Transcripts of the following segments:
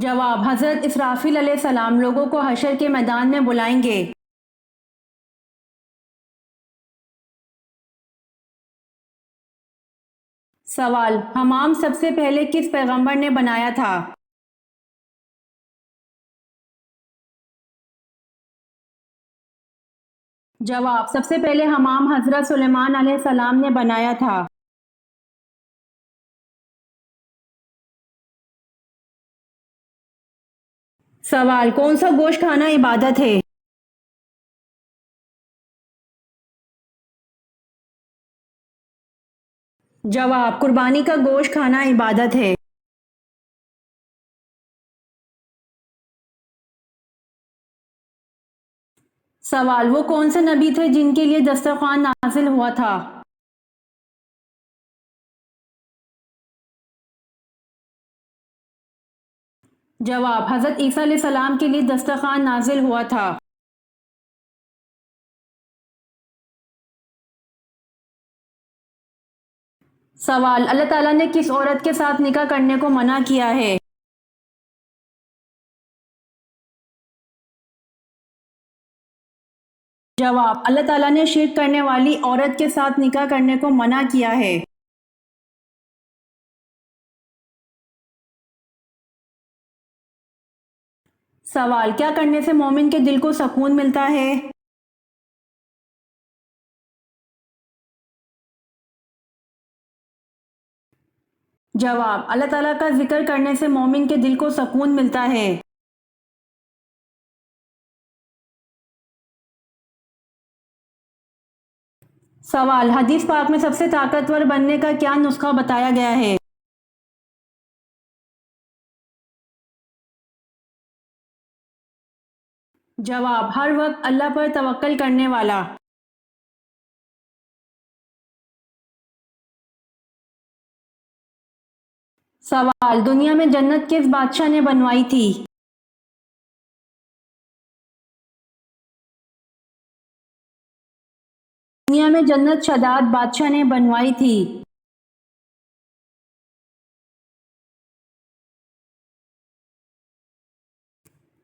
جواب: حضرت اسرافیل علیہ السلام لوگوں کو حشر کے میدان میں بلائیں گے۔ سوال: حمام سب سے پہلے کس پیغمبر نے بنایا تھا؟ جواب: سب سے پہلے حمام حضرت سلیمان علیہ السلام نے بنایا تھا۔ سوال: کون سا گوشت کھانا عبادت ہے؟ جواب: قربانی کا گوشت کھانا عبادت ہے۔ سوال: وہ کون سے نبی تھے جن کے لیے دسترخوان نازل ہوا تھا؟ جواب: حضرت عیسیٰ علیہ السلام کے لیے دسترخوان نازل ہوا تھا۔ سوال: اللہ تعالیٰ نے کس عورت کے ساتھ نکاح کرنے کو منع کیا ہے؟ جواب: اللہ تعالیٰ نے شرک کرنے والی عورت کے ساتھ نکاح کرنے کو منع کیا ہے۔ سوال: کیا کرنے سے مومن کے دل کو سکون ملتا ہے؟ جواب: اللہ تعالیٰ کا ذکر کرنے سے مومن کے دل کو سکون ملتا ہے۔ سوال: حدیث پاک میں سب سے طاقتور بننے کا کیا نسخہ بتایا گیا ہے؟ جواب: ہر وقت اللہ پر توکل کرنے والا۔ سوال: دنیا میں جنت کس بادشاہ نے بنوائی تھی؟ دنیا میں جنت شداد بادشاہ نے بنوائی تھی۔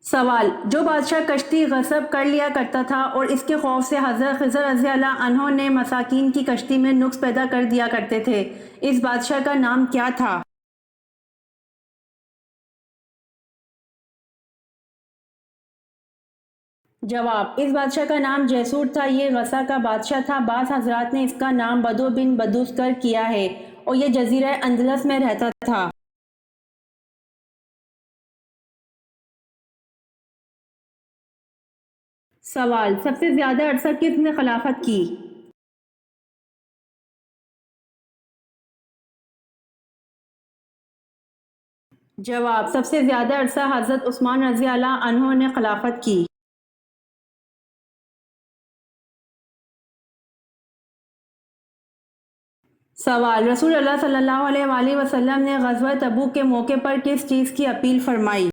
سوال: جو بادشاہ کشتی غصب کر لیا کرتا تھا اور اس کے خوف سے حضرت خضر رضی اللہ عنہ نے مساکین کی کشتی میں نقص پیدا کر دیا کرتے تھے، اس بادشاہ کا نام کیا تھا؟ جواب: اس بادشاہ کا نام جیسور تھا، یہ غسہ کا بادشاہ تھا۔ بعض حضرات نے اس کا نام بدو بن بدوسکر کیا ہے اور یہ جزیرہ اندلس میں رہتا تھا۔ سوال: سب سے زیادہ عرصہ کس نے خلافت کی؟ جواب: سب سے زیادہ عرصہ حضرت عثمان رضی اللہ عنہ نے خلافت کی۔ سوال: رسول اللہ صلی اللہ علیہ وآلہ وسلم نے غزوہ تبوک کے موقع پر کس چیز کی اپیل فرمائی؟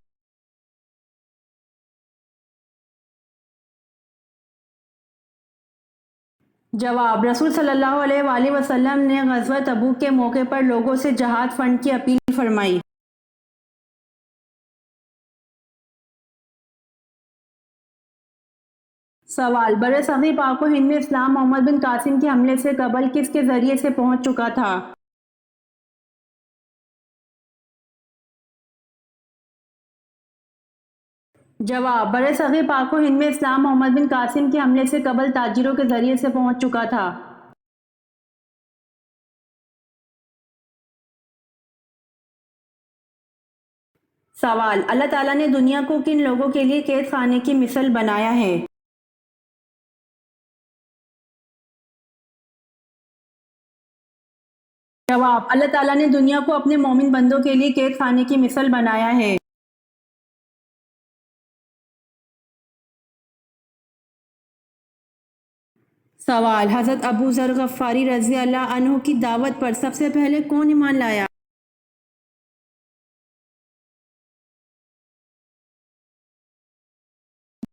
جواب: رسول صلی اللہ علیہ وآلہ وسلم نے غزوہ تبوک کے موقع پر لوگوں سے جہاد فنڈ کی اپیل فرمائی۔ سوال: بر صغیر پاک و ہند میں اسلام محمد بن قاسم کے حملے سے قبل کس کے ذریعے سے پہنچ چکا تھا؟ جواب: بر صغیر پاک و ہند میں اسلام محمد بن قاسم کے حملے سے قبل تاجروں کے ذریعے سے پہنچ چکا تھا۔ سوال: اللہ تعالیٰ نے دنیا کو کن لوگوں کے لیے قید خانے کی مثل بنایا ہے؟ جواب: اللہ تعالیٰ نے دنیا کو اپنے مومن بندوں کے لیے قید خانے کی مثل بنایا ہے۔ سوال: حضرت ابو ذر غفاری رضی اللہ عنہ کی دعوت پر سب سے پہلے کون ایمان لایا؟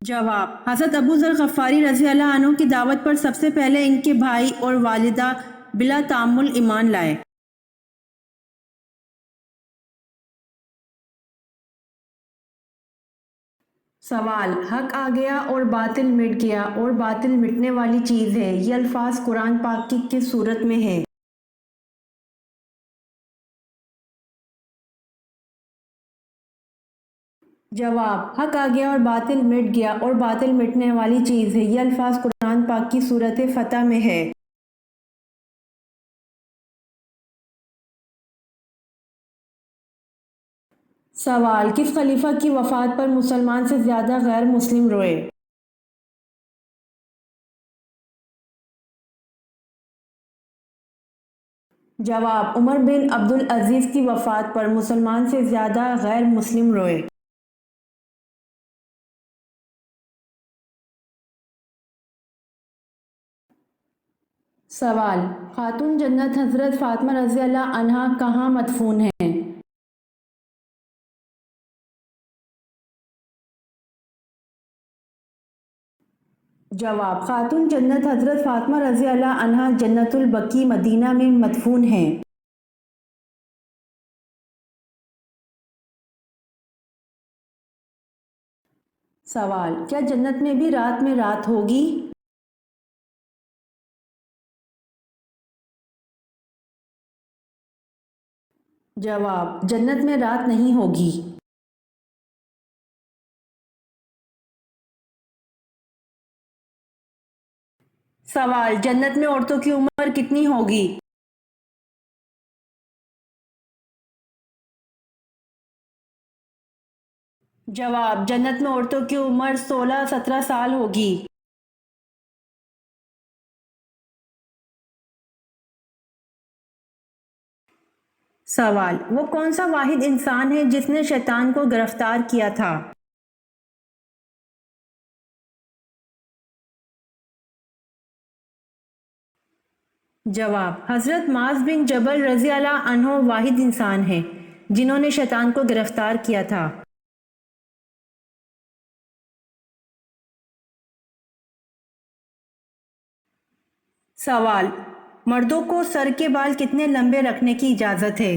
جواب: حضرت ابو ذر غفاری رضی اللہ عنہ کی دعوت پر سب سے پہلے ان کے بھائی اور والدہ بلا تعامل ایمان لائے۔ سوال، حق آ گیا اور باطل مٹ گیا اور باطل مٹنے والی چیز ہے، یہ الفاظ قرآن پاک کی کس صورت میں ہے؟ جواب، حق آ گیا اور باطل مٹ گیا اور باطل مٹنے والی چیز ہے، یہ الفاظ قرآن پاک کی صورت فتح میں ہے۔ سوال، کس خلیفہ کی وفات پر مسلمان سے زیادہ غیر مسلم روئے؟ جواب، عمر بن عبدالعزیز کی وفات پر مسلمان سے زیادہ غیر مسلم روئے۔ سوال، خاتون جنت حضرت فاطمہ رضی اللہ عنہا کہاں مدفون ہیں؟ جواب، خاتون جنت حضرت فاطمہ رضی اللہ عنہا جنت البقیع مدینہ میں مدفون ہیں۔ سوال، کیا جنت میں بھی رات میں رات ہوگی؟ جواب، جنت میں رات نہیں ہوگی۔ سوال، جنت میں عورتوں کی عمر کتنی ہوگی؟ جواب، جنت میں عورتوں کی عمر 16-17 سال ہوگی۔ سوال، وہ کون سا واحد انسان ہے جس نے شیطان کو گرفتار کیا تھا؟ جواب، حضرت معاذ بن جبل رضی اللہ عنہ واحد انسان ہیں جنہوں نے شیطان کو گرفتار کیا تھا۔ سوال، مردوں کو سر کے بال کتنے لمبے رکھنے کی اجازت ہے؟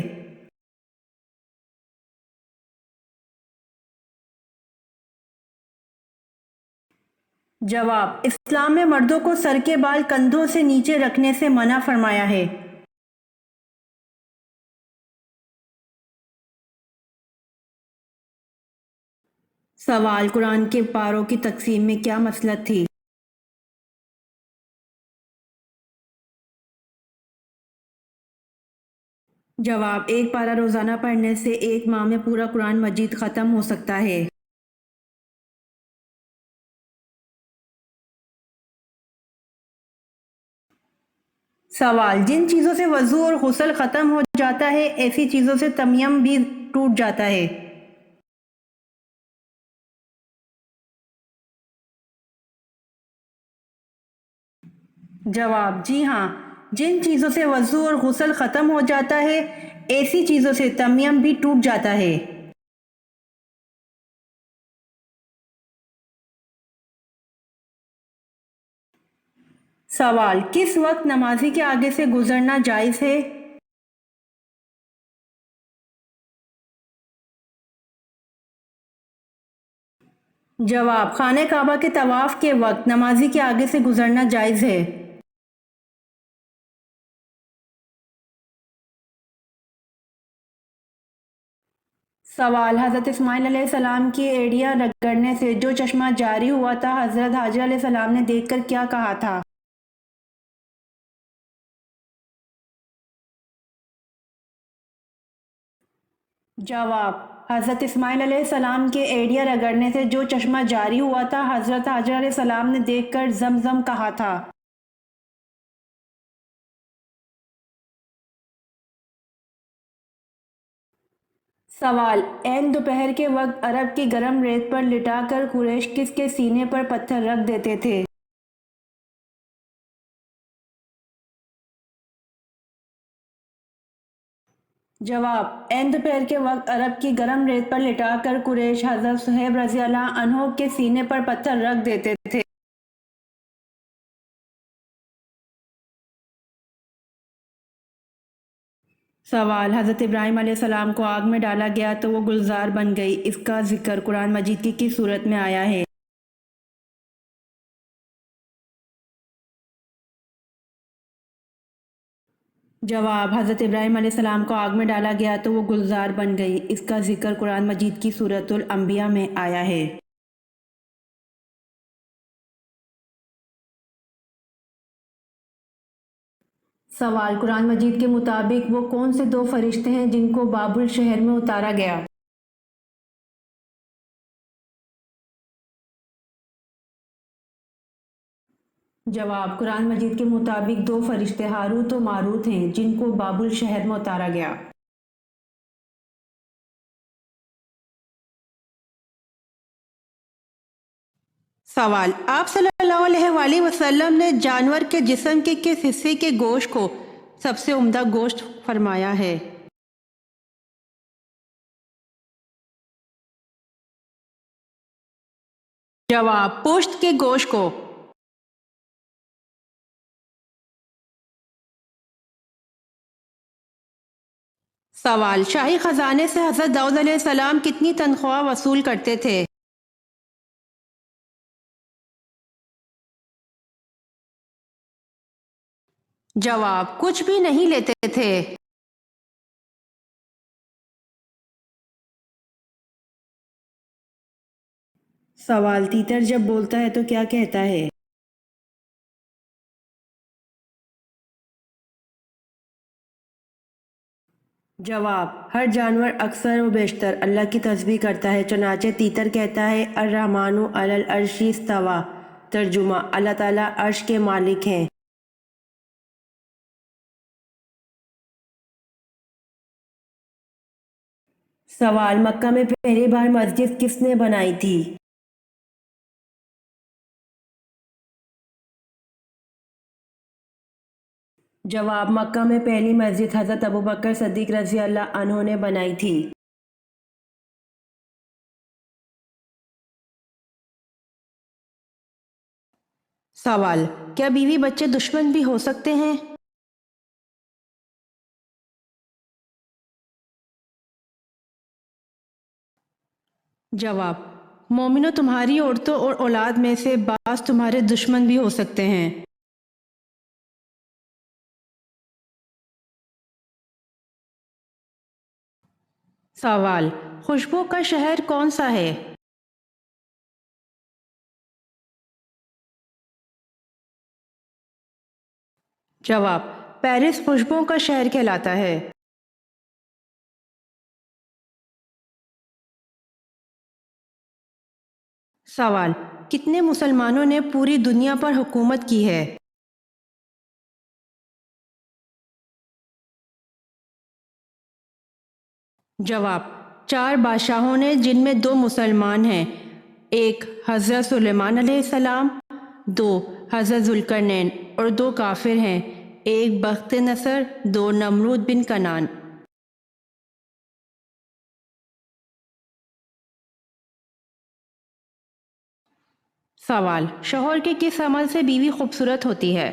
جواب، اسلام میں مردوں کو سر کے بال کندھوں سے نیچے رکھنے سے منع فرمایا ہے۔ سوال، قرآن کے پاروں کی تقسیم میں کیا مصلحت تھی؟ جواب، ایک پارہ روزانہ پڑھنے سے ایک ماہ میں پورا قرآن مجید ختم ہو سکتا ہے۔ سوال، جن چیزوں سے وضو اور غسل ختم ہو جاتا ہے ایسی چیزوں سے تیمم بھی ٹوٹ جاتا ہے۔ جواب، جی ہاں، جن چیزوں سے وضو اور غسل ختم ہو جاتا ہے ایسی چیزوں سے تیمم بھی ٹوٹ جاتا ہے۔ سوال، کس وقت نمازی کے آگے سے گزرنا جائز ہے؟ جواب، خانہ کعبہ کے طواف کے وقت نمازی کے آگے سے گزرنا جائز ہے۔ سوال، حضرت اسماعیل علیہ السلام کی ایڑیاں رگڑنے سے جو چشمہ جاری ہوا تھا حضرت حاجر علیہ السلام نے دیکھ کر کیا کہا تھا؟ جواب، حضرت اسماعیل علیہ السلام کے ایڑیاں رگڑنے سے جو چشمہ جاری ہوا تھا حضرت حاجر علیہ السلام نے دیکھ کر زمزم کہا تھا۔ سوال، عین دوپہر کے وقت عرب کی گرم ریت پر لٹا کر قریش کس کے سینے پر پتھر رکھ دیتے تھے؟ جواب، عین دوپہر کے وقت عرب کی گرم ریت پر لٹا کر قریش حضرت صہیب رضی اللہ عنہ کے سینے پر پتھر رکھ دیتے تھے۔ سوال: حضرت ابراہیم علیہ السلام کو آگ میں ڈالا گیا تو وہ گلزار بن گئی، اس کا ذکر قرآن مجید کی کس صورت میں آیا ہے؟ جواب: حضرت ابراہیم علیہ السلام کو آگ میں ڈالا گیا تو وہ گلزار بن گئی، اس کا ذکر قرآن مجید کی سورۃ الانبیاء میں آیا ہے۔ سوال: قرآن مجید کے مطابق وہ کون سے دو فرشتے ہیں جن کو بابل شہر میں اتارا گیا؟ جواب: قرآن مجید کے مطابق دو فرشتے ہاروت و ماروت ہیں جن کو بابل شہر میں اتارا گیا۔ سوال: آپ صلی اللہ علیہ وآلہ وسلم نے جانور کے جسم کے کس حصے کے گوشت کو سب سے عمدہ گوشت فرمایا ہے؟ جواب: پشت کے گوشت کو۔ سوال: شاہی خزانے سے حضرت داؤد علیہ السلام کتنی تنخواہ وصول کرتے تھے؟ جواب: کچھ بھی نہیں لیتے تھے۔ سوال: تیتر جب بولتا ہے تو کیا کہتا ہے؟ جواب: ہر جانور اکثر و بیشتر اللہ کی تسبیح کرتا ہے، چنانچہ تیتر کہتا ہے الرحمن علی العرش استویٰ۔ ترجمہ: اللہ تعالیٰ عرش کے مالک ہیں۔ سوال: مکہ میں پہلی بار مسجد کس نے بنائی تھی؟ جواب: مکہ میں پہلی مسجد حضرت ابوبکر صدیق رضی اللہ عنہ نے بنائی تھی۔ سوال: کیا بیوی بچے دشمن بھی ہو سکتے ہیں؟ جواب: مومنو، تمہاری عورتوں اور اولاد میں سے بعض تمہارے دشمن بھی ہو سکتے ہیں۔ سوال: خوشبو کا شہر کون سا ہے؟ جواب: پیرس خوشبوؤں کا شہر کہلاتا ہے۔ سوال: کتنے مسلمانوں نے پوری دنیا پر حکومت کی ہے؟ جواب: 4 بادشاہوں نے، جن میں 2 مسلمان ہیں، ایک حضرت سلیمان علیہ السلام، 2 حضرت ذوالقرنین، اور 2 کافر ہیں، ایک بخت نصر، 2 نمرود بن کنعان۔ سوال: شوہر کے کس عمل سے بیوی خوبصورت ہوتی ہے؟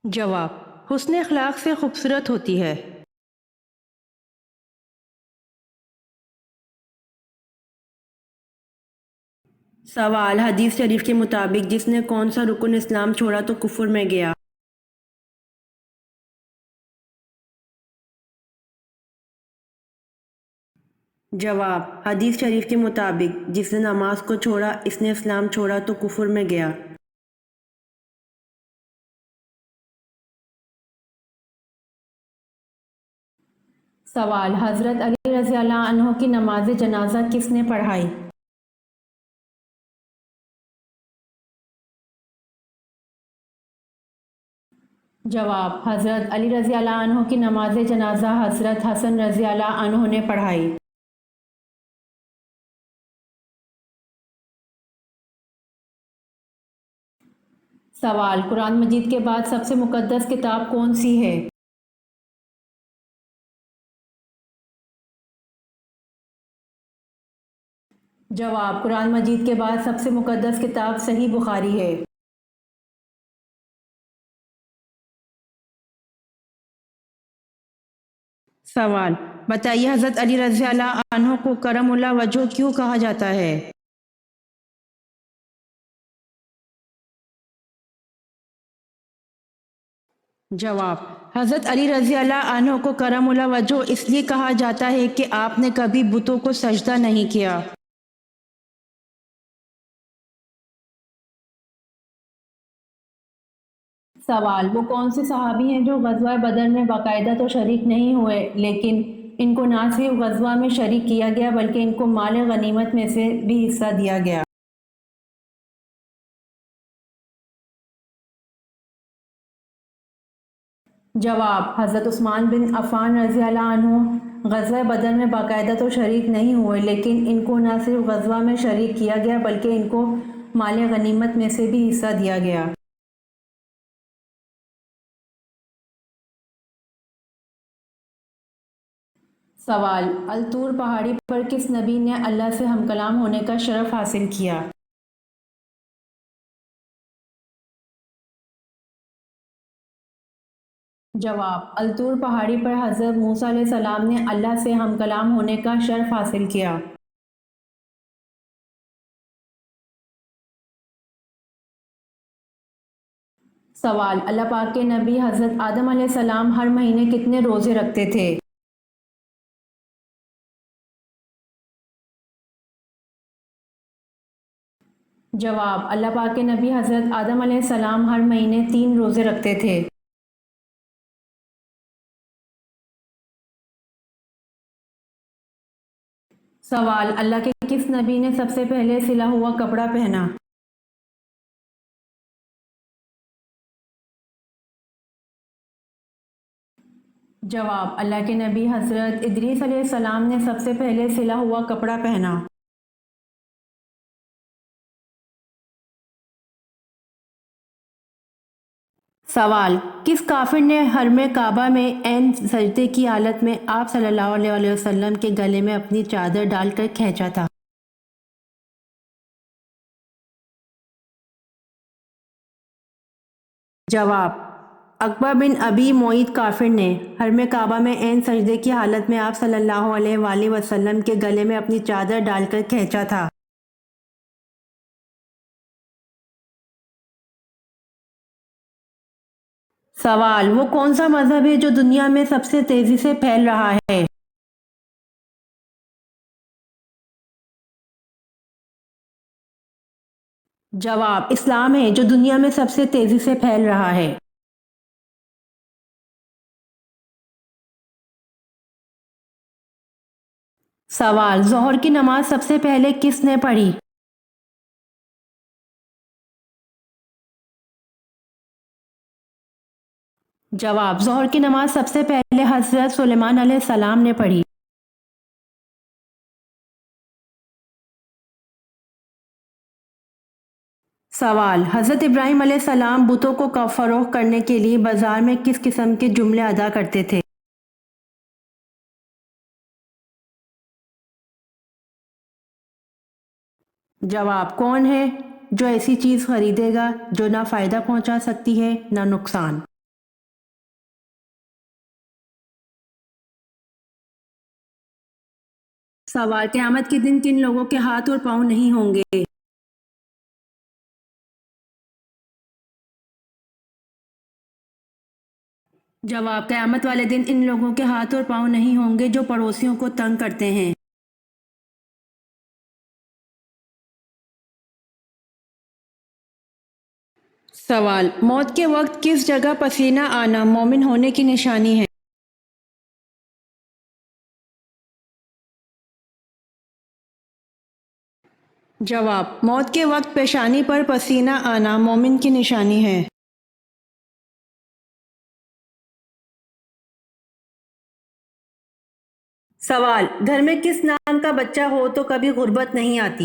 جواب: حسن اخلاق سے خوبصورت ہوتی ہے۔ سوال: حدیث شریف کے مطابق جس نے کون سا رکن اسلام چھوڑا تو کفر میں گیا؟ جواب: حدیث شریف کے مطابق جس نے نماز کو چھوڑا، اس نے اسلام چھوڑا تو کفر میں گیا۔ سوال: حضرت علی رضی اللہ عنہ کی نماز جنازہ کس نے پڑھائی؟ جواب: حضرت علی رضی اللہ عنہ کی نماز جنازہ حضرت حسن رضی اللہ عنہ نے پڑھائی۔ سوال: قرآن مجید کے بعد سب سے مقدس کتاب کون سی ہے؟ جواب: قرآن مجید کے بعد سب سے مقدس کتاب صحیح بخاری ہے۔ سوال: بتائیے حضرت علی رضی اللہ عنہ کو کرم اللہ وجہ کیوں کہا جاتا ہے؟ جواب: حضرت علی رضی اللہ عنہ کو کرم اللہ وجہ اس لیے کہا جاتا ہے کہ آپ نے کبھی بتوں کو سجدہ نہیں کیا۔ سوال: وہ کون سے صحابی ہیں جو غزوہ بدر میں باقاعدہ تو شریک نہیں ہوئے لیکن ان کو نہ صرف غزوہ میں شریک کیا گیا بلکہ ان کو مال غنیمت میں سے بھی حصہ دیا گیا؟ جواب: حضرت عثمان بن عفان رضی اللہ عنہ غزوہ بدر میں باقاعدہ تو شریک نہیں ہوئے لیکن ان کو نہ صرف غزوہ میں شریک کیا گیا بلکہ ان کو مال غنیمت میں سے بھی حصہ دیا گیا۔ سوال: الطور پہاڑی پر کس نبی نے اللہ سے ہم کلام ہونے کا شرف حاصل کیا؟ جواب: الطور پہاڑی پر حضرت موسیٰ علیہ السلام نے اللہ سے ہم کلام ہونے کا شرف حاصل کیا۔ سوال: اللہ پاک کے نبی حضرت آدم علیہ السلام ہر مہینے کتنے روزے رکھتے تھے؟ جواب: اللہ پاک کے نبی حضرت آدم علیہ السلام ہر مہینے 3 روزے رکھتے تھے۔ سوال: اللہ کے کس نبی نے سب سے پہلے سلا ہوا کپڑا پہنا؟ جواب: اللہ کے نبی حضرت ادریس علیہ السلام نے سب سے پہلے سلا ہوا کپڑا پہنا۔ سوال: کس کافر نے حرم کعبہ میں عین سجدے کی حالت میں آپ صلی اللہ علیہ وسلم کے گلے میں اپنی چادر ڈال کر کھینچا تھا؟ جواب: عقبہ بن ابی معیط کافر نے حرم کعبہ میں عین سجدے کی حالت میں آپ صلی اللہ علیہ وآلہ وسلم کے گلے میں اپنی چادر ڈال کر کھینچا تھا۔ سوال: وہ کون سا مذہب ہے جو دنیا میں سب سے تیزی سے پھیل رہا ہے؟ جواب: اسلام ہے جو دنیا میں سب سے تیزی سے پھیل رہا ہے۔ سوال: ظہر کی نماز سب سے پہلے کس نے پڑھی؟ جواب: ظہر کی نماز سب سے پہلے حضرت سلیمان علیہ السلام نے پڑھی۔ سوال: حضرت ابراہیم علیہ السلام بتوں کو فروخت کرنے کے لیے بازار میں کس قسم کے جملے ادا کرتے تھے؟ جواب: کون ہے جو ایسی چیز خریدے گا جو نہ فائدہ پہنچا سکتی ہے نہ نقصان؟ سوال: قیامت کے دن کن لوگوں کے ہاتھ اور پاؤں نہیں ہوں گے؟ جواب: قیامت والے دن ان لوگوں کے ہاتھ اور پاؤں نہیں ہوں گے جو پڑوسیوں کو تنگ کرتے ہیں۔ سوال: موت کے وقت کس جگہ پسینہ آنا مومن ہونے کی نشانی ہے؟ جواب: موت کے وقت پیشانی پر پسینہ آنا مومن کی نشانی ہے۔ سوال: گھر میں کس نام کا بچہ ہو تو کبھی غربت نہیں آتی؟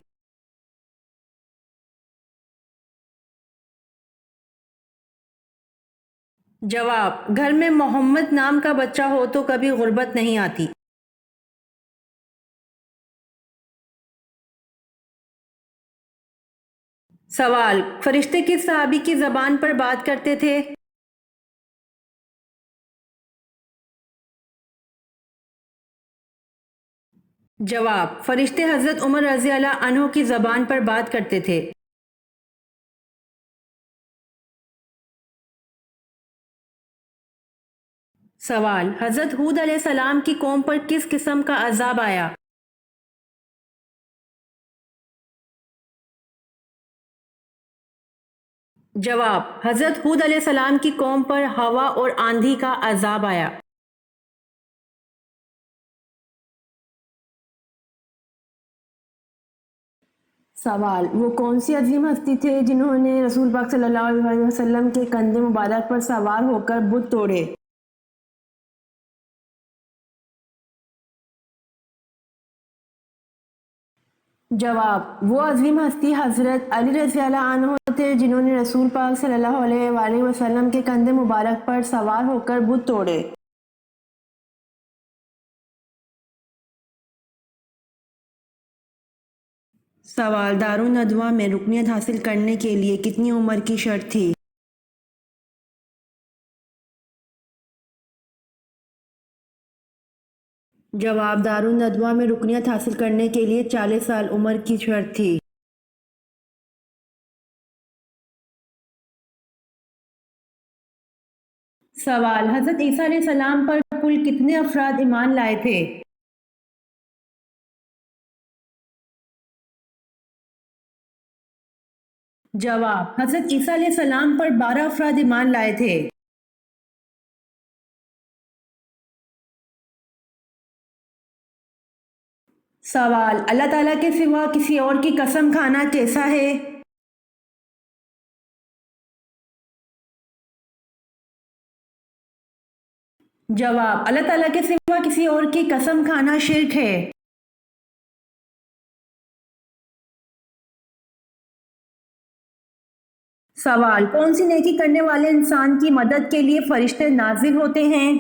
جواب: گھر میں محمد نام کا بچہ ہو تو کبھی غربت نہیں آتی۔ سوال: فرشتے کس صحابی کی زبان پر بات کرتے تھے؟ جواب: فرشتے حضرت عمر رضی اللہ عنہ کی زبان پر بات کرتے تھے۔ سوال: حضرت ہود علیہ السلام کی قوم پر کس قسم کا عذاب آیا؟ جواب: حضرت ہود علیہ السلام کی قوم پر ہوا اور آندھی کا عذاب آیا۔ سوال: وہ کون سی عظیم ہستی تھے جنہوں نے رسول پاک صلی اللہ علیہ وسلم کے کندھے مبارک پر سوار ہو کر بت توڑے؟ جواب: وہ عظیم ہستی حضرت علی رضی اللہ عنہ تھے جنہوں نے رسول پاک صلی اللہ علیہ وآلہ وسلم کے کندھے مبارک پر سوار ہو کر بت توڑے۔ سوال: دارالندوہ میں رکنیت حاصل کرنے کے لیے کتنی عمر کی شرط تھی؟ جواب: دارالندوہ میں رکنیت حاصل کرنے کے لیے 40 سال عمر کی شرط تھی۔ سوال: حضرت عیسیٰ علیہ السلام پر کل کتنے افراد ایمان لائے تھے؟ جواب: حضرت عیسیٰ علیہ السلام پر 12 افراد ایمان لائے تھے۔ سوال: اللہ تعالیٰ کے سوا کسی اور کی قسم کھانا کیسا ہے؟ جواب: اللہ تعالیٰ کے سوا کسی اور کی قسم کھانا شرک ہے۔ سوال: کون سی نیکی کرنے والے انسان کی مدد کے لیے فرشتے نازل ہوتے ہیں؟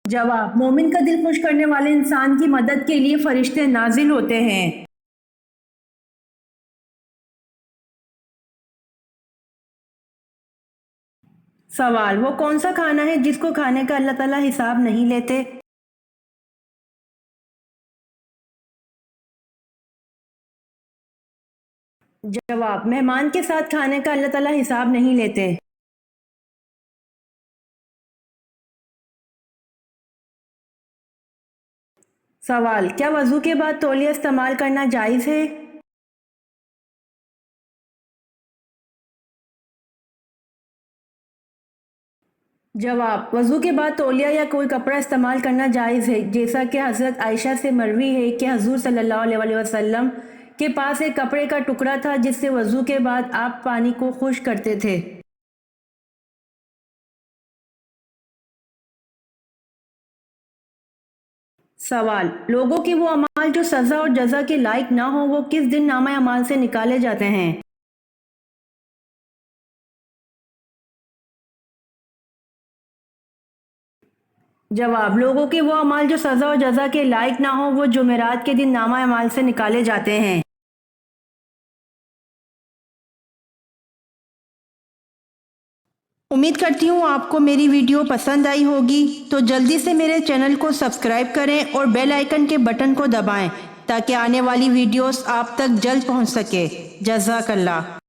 جواب: مومن کا دل خوش کرنے والے انسان کی مدد کے لیے فرشتے نازل ہوتے ہیں۔ سوال: وہ کون سا کھانا ہے جس کو کھانے کا اللہ تعالیٰ حساب نہیں لیتے؟ جواب: مہمان کے ساتھ کھانے کا اللہ تعالیٰ حساب نہیں لیتے۔ سوال: کیا وضو کے بعد تولیہ استعمال کرنا جائز ہے؟ جواب: وضو کے بعد تولیہ یا کوئی کپڑا استعمال کرنا جائز ہے، جیسا کہ حضرت عائشہ سے مروی ہے کہ حضور صلی اللہ علیہ وسلم کے پاس ایک کپڑے کا ٹکڑا تھا جس سے وضو کے بعد آپ پانی کو خشک کرتے تھے۔ سوال: لوگوں کے وہ اعمال جو سزا اور جزا کے لائق نہ ہوں وہ کس دن نامہ اعمال سے نکالے جاتے ہیں؟ جواب: لوگوں کے وہ اعمال جو سزا اور جزا کے لائق نہ ہوں وہ جمعرات کے دن نامہ اعمال سے نکالے جاتے ہیں۔ امید کرتی ہوں آپ کو میری ویڈیو پسند آئی ہوگی، تو جلدی سے میرے چینل کو سبسکرائب کریں اور بیل آئیکن کے بٹن کو دبائیں تاکہ آنے والی ویڈیوز آپ تک جلد پہنچ سکے۔ جزاک اللہ۔